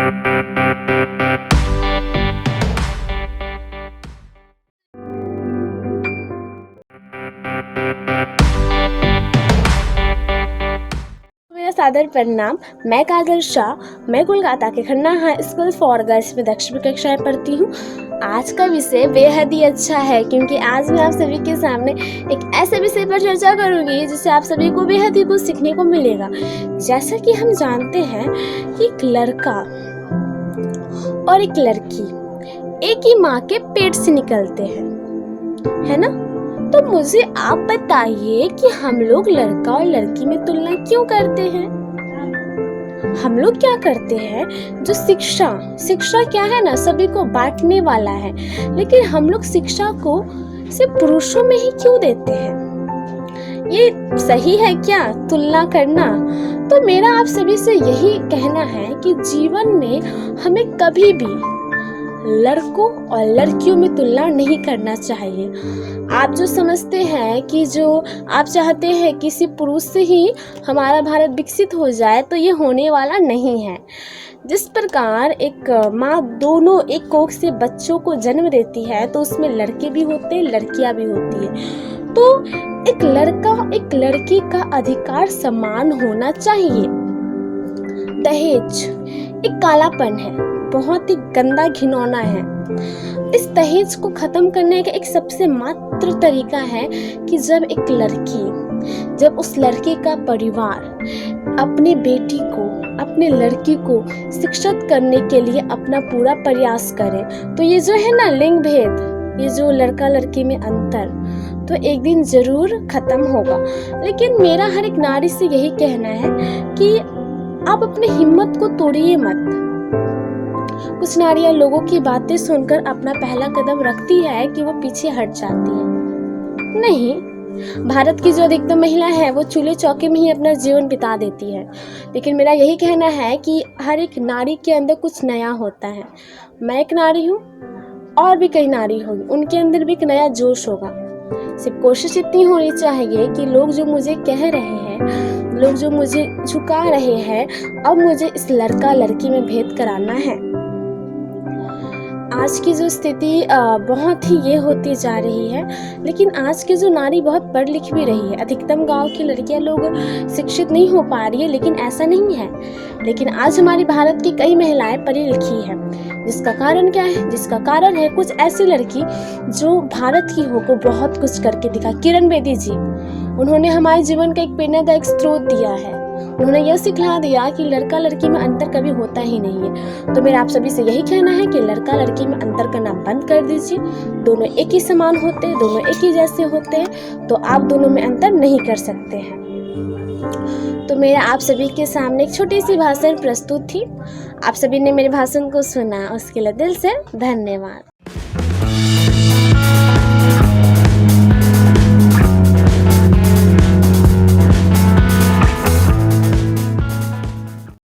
मेरा सादर प्रणाम। मैं काजल शाह, मैं कोलकाता के Khanna high school for girls में 10वीं कक्षा में पढ़ती हूँ। आज का विषय बेहद ही अच्छा है क्योंकि आज मैं आप सभी के सामने एक ऐसे विषय पर चर्चा करूँगी जिससे आप सभी को बेहद ही कुछ सीखने को मिलेगा। जैसा कि हम जानते हैं कि एक लड़का और एक लड़की एक ही माँ के पेट से निकलते हैं, है ना? तो मुझे आप बताइए कि हम लोग लड़का और लड़की में तुलना क्यों करते हैं? हम लोग क्या करते हैं, जो शिक्षा क्या है ना, सभी को बांटने वाला है, लेकिन हम लोग शिक्षा को सिर्फ पुरुषों में ही क्यों देते हैं? ये सही है क्या तुलना करना? तो मेरा आप सभी से यही कहना है कि जीवन में हमें कभी भी लड़कों और लड़कियों में तुलना नहीं करना चाहिए। आप जो समझते हैं कि जो आप चाहते हैं किसी पुरुष से ही हमारा भारत विकसित हो जाए, तो ये होने वाला नहीं है। जिस प्रकार एक माँ दोनों एक कोख से बच्चों को जन्म देती है, तो उसमें लड़के भी होते हैं, लड़कियां भी होती है। तो एक लड़का एक लड़की का अधिकार समान होना चाहिए। दहेज एक कालापन है, बहुत ही गंदा घिनौना है। इस दहेज को खत्म करने का एक सबसे मात्र तरीका है कि जब उस लड़के का परिवार अपनी बेटी को, अपने लड़की को शिक्षित करने के लिए अपना पूरा प्रयास करे, तो ये जो है ना लिंग भेद, ये जो लड़का लड़की में अंतर, तो एक दिन जरूर खत्म होगा। लेकिन मेरा हर एक नारी से यही कहना है कि आप अपनी हिम्मत को तोड़िए मत। कुछ नारियां लोगों की बातें सुनकर अपना पहला कदम रखती है कि वो पीछे हट जाती है। नहीं, भारत की जो अधिकतम महिला है वो चूल्हे चौके में ही अपना जीवन बिता देती है। लेकिन मेरा यही कहना है कि हर एक नारी के अंदर कुछ नया होता है। मैं एक नारी हूँ और भी कई नारी होगी, उनके अंदर भी एक नया जोश होगा। सिर्फ कोशिश इतनी होनी चाहिए कि लोग जो मुझे कह रहे हैं, लोग जो मुझे झुका रहे हैं, अब मुझे इस लड़का लड़की में भेद कराना है। आज की जो स्थिति बहुत ही ये होती जा रही है, लेकिन आज की जो नारी बहुत पढ़ लिख भी रही है। अधिकतम गांव की लड़कियां लोग शिक्षित नहीं हो पा रही है, लेकिन ऐसा नहीं है। लेकिन आज हमारी भारत की कई महिलाएं पढ़ी लिखी हैं। जिसका कारण क्या है? जिसका कारण है कुछ ऐसी लड़की जो भारत की हो को बहुत कुछ करके दिखा। किरण बेदी जी, उन्होंने हमारे जीवन का एक प्रेरणादायक स्रोत दिया है। उन्होंने यह सिखला दिया कि लड़का लड़की में अंतर कभी होता ही नहीं है। तो मेरा आप सभी से यही कहना है कि लड़का लड़की में अंतर करना बंद कर दीजिए। दोनों एक ही समान होते हैं, दोनों एक ही जैसे होते हैं, तो आप दोनों में अंतर नहीं कर सकते हैं। तो मेरा आप सभी के सामने एक छोटी सी भाषण प्रस्तुत थी। आप सभी ने मेरे भाषण को सुना, उसके लिए दिल से धन्यवाद।